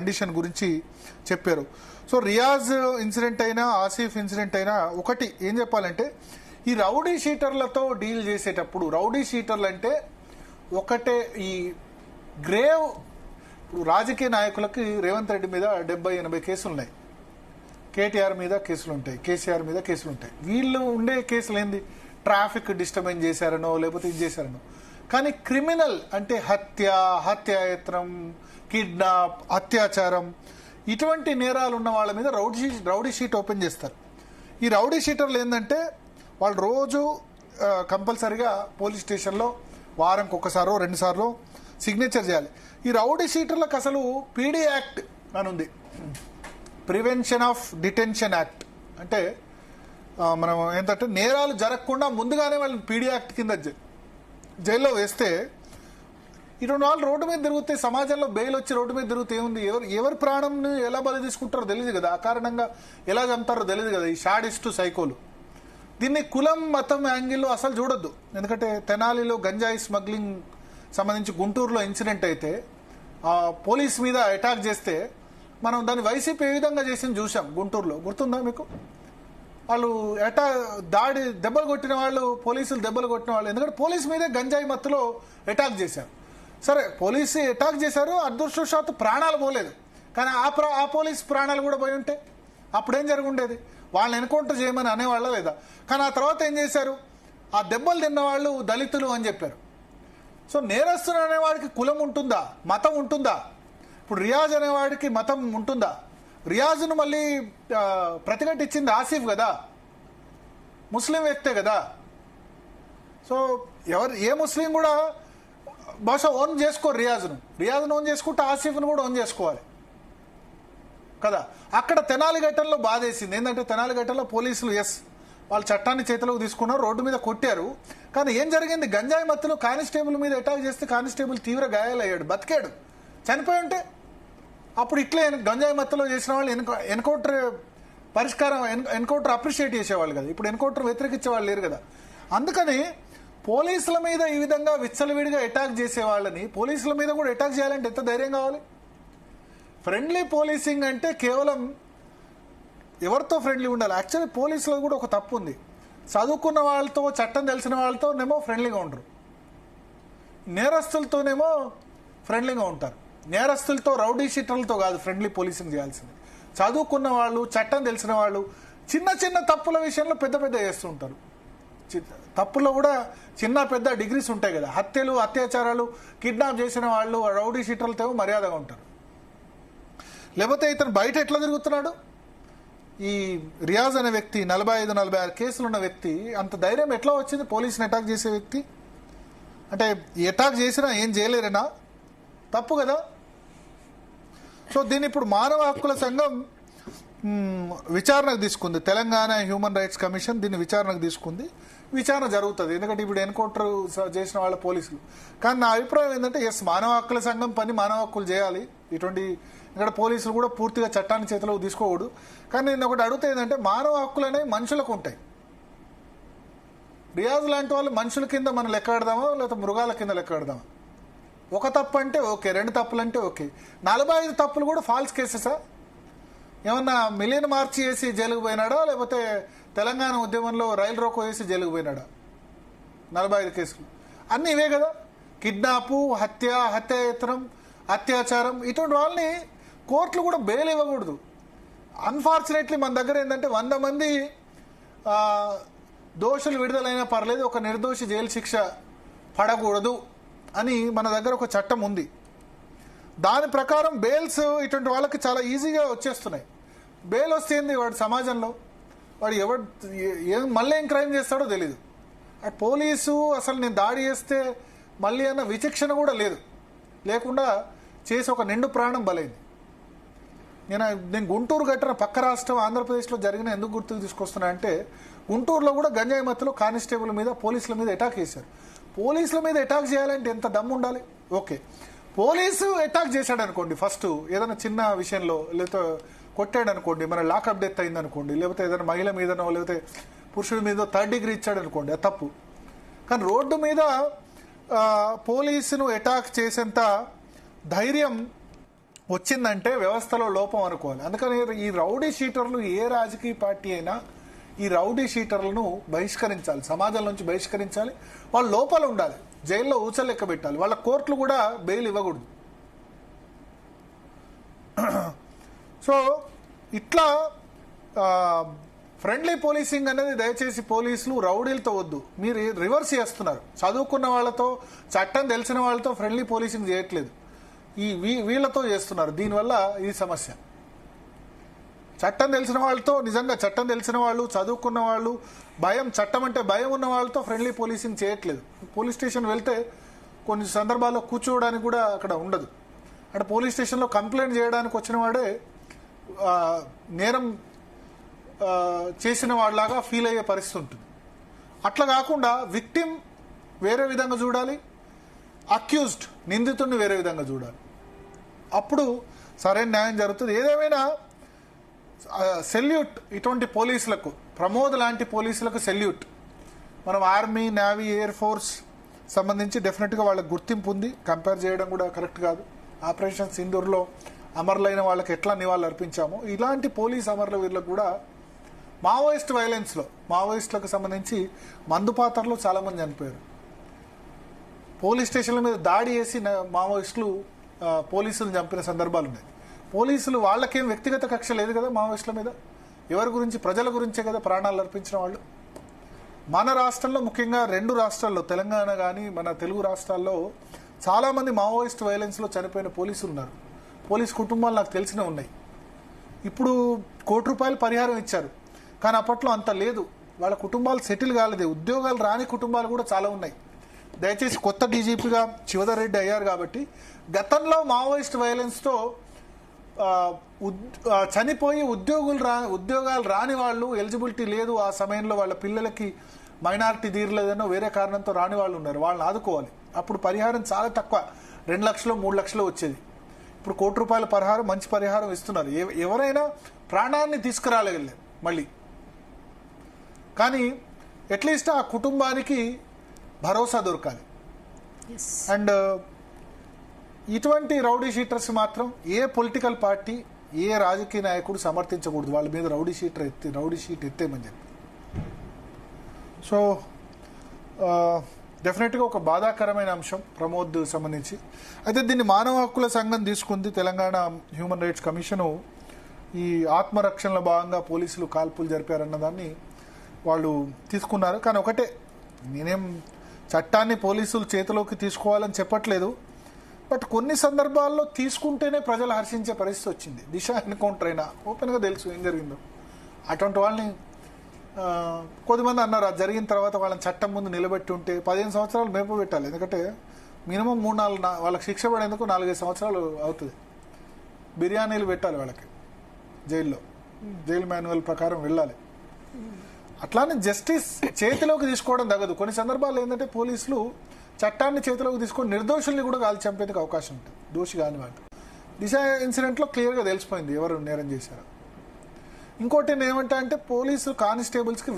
Condition గురించి చెప్పారు. So Riyaz incident అయినా ఆసిఫ్ ఇన్సిడెంట్ అయినా ఒకటి ఏం చెప్పాలంటే, ఈ రౌడీ షీటర్లతో డీల్ చేసేటప్పుడు, రౌడీ షీటర్లు అంటే ఒకటే ఈ గ్రేవ్ రాజకీయ నాయకులకి రేవంత్ రెడ్డి మీద 70-80 కేసులు ఉన్నాయి, కేటీఆర్ మీద కేసులు ఉంటాయి, కేసీఆర్ మీద కేసులు ఉంటాయి. వీళ్ళు ఉండే కేసులు ఏంది, ట్రాఫిక్ డిస్టర్బెన్స్ చేశారనో లేకపోతే ఇది చేశారనో. కానీ క్రిమినల్ అంటే హత్యాయత్నం, కిడ్నాప్, అత్యాచారం ఇటువంటి నేరాలు ఉన్న వాళ్ళ మీద రౌడీ షీట్ ఓపెన్ చేస్తారు. ఈ రౌడీ షీటర్లు ఏంటంటే వాళ్ళు రోజు కంపల్సరిగా పోలీస్ స్టేషన్లో వారంకి ఒకసారో 2 సార్లు సిగ్నేచర్ చేయాలి. ఈ రౌడీ షీటర్లకు అసలు పీడీ యాక్ట్ అని ఉంది, ప్రివెన్షన్ ఆఫ్ డిటెన్షన్ యాక్ట్. అంటే మనం ఏంటంటే నేరాలు జరగకుండా ముందుగానే వాళ్ళని పీడీ యాక్ట్ కింద జైల్లో వేస్తే ఇటువంటి వాళ్ళు రోడ్డు మీద తిరుగుతే, సమాజంలో బెయిల్ వచ్చి రోడ్డు మీద తిరుగుతే ఏముంది, ఎవరి ప్రాణంని ఎలా బలి తీసుకుంటారో తెలియదు కదా, అకారణంగా ఎలా చంపుతారో తెలియదు కదా ఈ షాడిస్టు సైకోలు. దీన్ని కులం మతం యాంగిల్లో అసలు చూడొద్దు. ఎందుకంటే తెనాలిలో గంజాయి స్మగ్లింగ్ సంబంధించి గుంటూరులో ఇన్సిడెంట్ అయితే పోలీస్ మీద అటాక్ చేస్తే మనం దాన్ని వైసీపీ ఏ విధంగా చేసింది చూసాం గుంటూరులో, గుర్తుందా మీకు? వాళ్ళు దెబ్బలు కొట్టిన వాళ్ళు, పోలీసులు దెబ్బలు కొట్టిన వాళ్ళు, ఎందుకంటే పోలీస్ మీదే గంజాయి మత్తులో అటాక్ చేశారు. సరే పోలీసు అటాక్ చేశారు, అదృష్టవశాత్తు ప్రాణాలు పోలేదు, కానీ ఆ పోలీస్ ప్రాణాలు కూడా పోయి ఉంటే అప్పుడేం జరిగి ఉండేది? వాళ్ళని ఎన్కౌంటర్ చేయమని అనేవాళ్ళ లేదా? కానీ ఆ తర్వాత ఏం చేశారు, ఆ దెబ్బలు తిన్న వాళ్ళు దళితులు అని చెప్పారు. సో నేరస్తులు అనేవాడికి కులం ఉంటుందా, మతం ఉంటుందా? ఇప్పుడు రియాజ్ అనేవాడికి మతం ఉంటుందా? రియాజ్ను మళ్ళీ ప్రతిఘటించింది ఆసిఫ్ కదా, ముస్లిం వ్యక్తే కదా. సో ఏ ముస్లిం కూడా బహుశా ఓన్ చేసుకోరు రియాజ్ను ఓన్ చేసుకుంటే ఆసిఫ్ను కూడా ఓన్ చేసుకోవాలి కదా. అక్కడ తెనాలిగట్టంలో బాధేసింది ఏంటంటే, తెనాలిగట్టంలో పోలీసులు వాళ్ళు చట్టాన్ని చేతిలోకి తీసుకున్నారు, రోడ్డు మీద కొట్టారు. కానీ ఏం జరిగింది, గంజాయి మత్తులో కానిస్టేబుల్ మీద అటాక్ చేస్తే కానిస్టేబుల్ తీవ్ర గాయాలయ్యాడు, బతికాడు. చనిపోయి ఉంటే అప్పుడు ఇట్లే గంజాయి మత్తులో చేసిన వాళ్ళు ఎన్కౌంటర్ అప్రిషియేట్ చేసేవాళ్ళు కదా, ఇప్పుడు ఎన్కౌంటర్ వ్యతిరేకించే వాళ్ళు లేరు కదా. అందుకని పోలీసుల మీద ఈ విధంగా విచ్చలవిడిగా అటాక్ చేసే వాళ్ళని పోలీసుల మీద కూడా అటాక్ చేయాలంటే ఎంత ధైర్యం కావాలి? ఫ్రెండ్లీ పోలీసింగ్ అంటే కేవలం ఎవరితో ఫ్రెండ్లీ ఉండాలి? యాక్చువల్లీ పోలీసులో కూడా ఒక తప్పు ఉంది. చదువుకున్న వాళ్ళతో, చట్టం తెలిసిన వాళ్ళతోనేమో ఫ్రెండ్లీగా ఉండరు, నేరస్తులతోనేమో ఫ్రెండ్లీగా ఉంటారు. నేరస్తులతో, రౌడీ షీటర్లతో కాదు ఫ్రెండ్లీ పోలీసింగ్ చేయాల్సింది. చదువుకున్న వాళ్ళు, చట్టం తెలిసిన వాళ్ళు చిన్న చిన్న తప్పుల విషయంలో పెద్ద పెద్ద చేస్తూ ఉంటారు. తప్పుల్లో కూడా చిన్న పెద్ద డిగ్రీస్ ఉంటాయి కదా. హత్యలు, అత్యాచారాలు, కిడ్నాప్ చేసిన వాళ్ళు రౌడీ షీటర్లతో మర్యాదగా ఉంటారు. లేకపోతే ఇతను బయట ఎట్లా తిరుగుతున్నాడు, ఈ రియాజ్ అనే వ్యక్తి 45-46 కేసులు ఉన్న వ్యక్తి అంత ధైర్యం ఎట్లా వచ్చింది పోలీసుని అటాక్ చేసే వ్యక్తి? అంటే అటాక్ చేసినా ఏం చేయలేరేనా? తప్పు కదా. సో దీన్ని ఇప్పుడు మానవ హక్కుల సంఘం విచారణకు తీసుకుంది. తెలంగాణ హ్యూమన్ రైట్స్ కమిషన్ దీన్ని విచారణకు తీసుకుంది. విచారణ జరుగుతుంది, ఎందుకంటే ఇప్పుడు ఎన్కౌంటర్ చేసిన వాళ్ళ పోలీసులు. కానీ నా అభిప్రాయం ఏంటంటే, మానవ హక్కుల సంఘం పని మానవ హక్కులు చేయాలి. ఇటువంటి ఇక్కడ పోలీసులు కూడా పూర్తిగా చట్టాన్ని చేతిలోకి తీసుకోకూడదు. కానీ నేను ఒకటి అడుగుతా ఏంటంటే, మానవ హక్కులు అనేవి మనుషులకు ఉంటాయి. రియాజ్ లాంటి వాళ్ళు మనుషుల కింద మనం లెక్క పెడదామా లేకపోతే మృగాల కింద లెక్క పెడదామా? ఒక తప్పు అంటే ఓకే, 2 తప్పులు అంటే ఓకే, 45 తప్పులు కూడా ఫాల్స్ కేసెసా? ఏమన్నా మిలియన్ మార్చి వేసి జైలుకు పోయినాడా, లేకపోతే తెలంగాణ ఉద్యమంలో రైలు రోకో వేసి జైలుకు పోయినాడా? 45 కేసులు అన్నీ ఇవే కదా. కిడ్నాపు, హత్యాయత్నం, అత్యాచారం ఇటువంటి వాళ్ళని కోర్టులు కూడా బెయిల్ ఇవ్వకూడదు. అన్ఫార్చునేట్లీ మన దగ్గర ఏంటంటే 100 మంది దోషులు విడుదలైనా పర్లేదు, ఒక నిర్దోషి జైలు శిక్ష పడకూడదు అని మన దగ్గర ఒక చట్టం ఉంది. దాని ప్రకారం బెయిల్స్ ఇటువంటి వాళ్ళకి చాలా ఈజీగా వచ్చేస్తున్నాయి. బెయిల్ వస్తేంది, వాడు సమాజంలో వాడు మళ్ళీ ఏం క్రైమ్ చేస్తాడో తెలీదు. పోలీసు అసలు నేను దాడి చేస్తే మళ్ళీ అన్న విచక్షణ కూడా లేకుండా చేసి ఒక నిండు ప్రాణం బలైంది. నేను గుంటూరు గట్టిన పక్క రాష్ట్రం ఆంధ్రప్రదేశ్లో జరిగిన ఎందుకు గుర్తుకు తీసుకొస్తున్నా అంటే, గుంటూరులో కూడా గంజాయి మత్తులో కానిస్టేబుల్ మీద, పోలీసుల మీద అటాక్ చేశారు. పోలీసుల మీద అటాక్ చేయాలంటే ఎంత దమ్ము ఉండాలి? ఓకే, పోలీసు అటాక్ చేశాడు అనుకోండి, ఫస్ట్ ఏదైనా చిన్న విషయంలో, లేకపోతే కొట్టాడు అనుకోండి, మన లాకప్ డెత్ అయింది అనుకోండి, లేకపోతే ఏదైనా మహిళ మీదనో లేకపోతే పురుషుడి మీద 3rd డిగ్రీ ఇచ్చాడు అనుకోండి, అది తప్పు. కానీ రోడ్డు మీద పోలీసును అటాక్ చేసేంత ధైర్యం వచ్చిందంటే వ్యవస్థలో లోపం అనుకోవాలి. అందుకని ఈ రౌడీ షీటర్లు ఏ రాజకీయ పార్టీ అయినా ఈ రౌడీ షీటర్లను బహిష్కరించాలి, సమాజం నుంచి బహిష్కరించాలి. వాళ్ళు లోపల ఉండాలి, జైల్లో ఊచలెక్క పెట్టాలి, వాళ్ళ కోర్టులు కూడా బెయిల్ ఇవ్వకూడదు. సో ఇట్లా ఫ్రెండ్లీ పోలీసింగ్ అనేది దయచేసి పోలీసులు రౌడీలతో వద్దు, మీరు రివర్స్ చేస్తున్నారు. చదువుకున్న వాళ్ళతో, చట్టం తెలిసిన వాళ్ళతో ఫ్రెండ్లీ పోలీసింగ్ చేయట్లేదు, ఈ వీళ్ళతో చేస్తున్నారు. దీనివల్ల ఈ సమస్య. చట్టం తెలిసిన వాళ్ళతో, నిజంగా చట్టం తెలిసిన వాళ్ళు, చదువుకున్న వాళ్ళు, చట్టం అంటే భయం ఉన్న వాళ్ళతో ఫ్రెండ్లీ పోలీసింగ్ చేయట్లేదు. పోలీస్ స్టేషన్ వెళ్తే కొన్ని సందర్భాల్లో కూర్చోవడానికి కూడా అక్కడ ఉండదు. అంటే పోలీస్ స్టేషన్లో కంప్లైంట్ చేయడానికి వచ్చిన వాడే నేరం చేసిన వాళ్ళలాగా ఫీల్ అయ్యే పరిస్థితి ఉంటుంది. అట్లా కాకుండా విక్టిమ్ వేరే విధంగా చూడాలి, అక్యూజ్డ్ నిందితుడిని వేరే విధంగా చూడాలి. అప్పుడు సరైన న్యాయం జరుగుతుంది. ఏదేమైనా సెల్యూట్ ఇటువంటి పోలీసులకు, ప్రమోద్ లాంటి పోలీసులకు సెల్యూట్. మనం ఆర్మీ, నేవీ, ఎయిర్ ఫోర్స్ సంబంధించి డెఫినెట్గా వాళ్ళకి గుర్తింపు ఉంది. కంపేర్ చేయడం కూడా కరెక్ట్ కాదు. ఆపరేషన్ సింధూర్లో అమరులైన వాళ్ళకి ఎట్లా నివాళులు అర్పించామో ఇలాంటి పోలీస్ అమరులవీరులకు కూడా మావోయిస్ట్ వైలెన్స్లో, మావోయిస్టులకు సంబంధించి మందుపాత్రలో చాలామంది చనిపోయారు. పోలీస్ స్టేషన్ల మీద దాడి చేసి మావోయిస్టులు పోలీసులు చంపిన సందర్భాలు ఉన్నాయి. పోలీసులు వాళ్ళకేం వ్యక్తిగత కక్ష లేదు కదా మావోయిస్టుల మీద, ఎవరి గురించి, ప్రజల గురించే కదా ప్రాణాలు అర్పించిన వాళ్ళు. మన రాష్ట్రంలో, ముఖ్యంగా 2 రాష్ట్రాల్లో, తెలంగాణ కానీ మన తెలుగు రాష్ట్రాల్లో చాలామంది మావోయిస్ట్ వైలెన్స్లో చనిపోయిన పోలీసులు ఉన్నారు. పోలీస్ కుటుంబాలు నాకు తెలిసినవి ఉన్నాయి. ఇప్పుడు ₹1 పరిహారం ఇచ్చారు, కానీ అప్పట్లో అంత లేదు. వాళ్ళ కుటుంబాలు సెటిల్ కాలేదు, ఉద్యోగాలు రాని కుటుంబాలు కూడా చాలా ఉన్నాయి. దయచేసి కొత్త డీజీపీగా శివధర్ రెడ్డి అయ్యారు కాబట్టి, గతంలో మావోయిస్ట్ వైలెన్స్తో చనిపోయి ఉద్యోగాలు రాని వాళ్ళు, ఎలిజిబిలిటీ లేదు ఆ సమయంలో, వాళ్ళ పిల్లలకి మైనారిటీ తీరలేదనో వేరే కారణంతో రాని వాళ్ళు ఉన్నారు. వాళ్ళని ఆదుకోవాలి. అప్పుడు పరిహారం చాలా తక్కువ, 2 లక్షలు 3 లక్షలు వచ్చేది. ఇప్పుడు ₹1 పరిహారం, మంచి పరిహారం ఇస్తున్నారు. ఎవరైనా ప్రాణాన్ని తీసుకురాలేగలరు మళ్ళీ, కానీ అట్లీస్ట్ ఆ కుటుంబానికి భరోసా దొరకాలి. అండ్ ఇటువంటి రౌడీ షీటర్స్ మాత్రం ఏ పొలిటికల్ పార్టీ, ఏ రాజకీయ నాయకుడు సమర్థించకూడదు. వాళ్ళ మీద రౌడీ షీట్ ఎత్తేమని చెప్పి. సో డెఫినెట్గా ఒక బాధాకరమైన అంశం ప్రమోద్ సంబంధించి. అయితే దీన్ని మానవ హక్కుల సంఘం తీసుకుంది. తెలంగాణ హ్యూమన్ రైట్స్ కమిషను ఈ ఆత్మరక్షణలో భాగంగా పోలీసులు కాల్పులు జరిపారన్న దాన్ని వాళ్ళు తీసుకున్నారు. కానీ ఒకటే, నేనేం చట్టాన్ని పోలీసులు చేతిలోకి తీసుకోవాలని చెప్పట్లేదు, బట్ కొన్ని సందర్భాల్లో తీసుకుంటేనే ప్రజలు హర్షించే పరిస్థితి వచ్చింది. దిశ ఎన్కౌంటర్ అయినా ఓపెన్గా తెలుసు ఏం జరిగిందో. అటువంటి వాళ్ళని కొద్దిమంది అన్నారు, అది జరిగిన తర్వాత వాళ్ళని చట్టం ముందు నిలబెట్టి ఉంటే 15 సంవత్సరాలు మేపు పెట్టాలి. ఎందుకంటే మినిమం 3-4 వాళ్ళకి శిక్ష పడేందుకు 4-5 సంవత్సరాలు అవుతుంది. బిర్యానీలు పెట్టాలి వాళ్ళకి జైల్లో, జైలు మాన్యువల్ ప్రకారం వెళ్ళాలి. అట్లానే జస్టిస్ చేతిలోకి తీసుకోవడం తగదు. కొన్ని సందర్భాలు ఏంటంటే పోలీసులు చట్టాన్ని చేతిలోకి తీసుకొని నిర్దోషుల్ని కూడా కాల్చి చంపేందుకు అవకాశం ఉంటుంది, దోషి కాని వాళ్ళు. దిశ ఇన్సిడెంట్లో క్లియర్గా తెలిసిపోయింది ఎవరు నేరం చేశారు. ఇంకోటి ఏమంటా అంటే పోలీసు కానిస్టేబుల్స్కి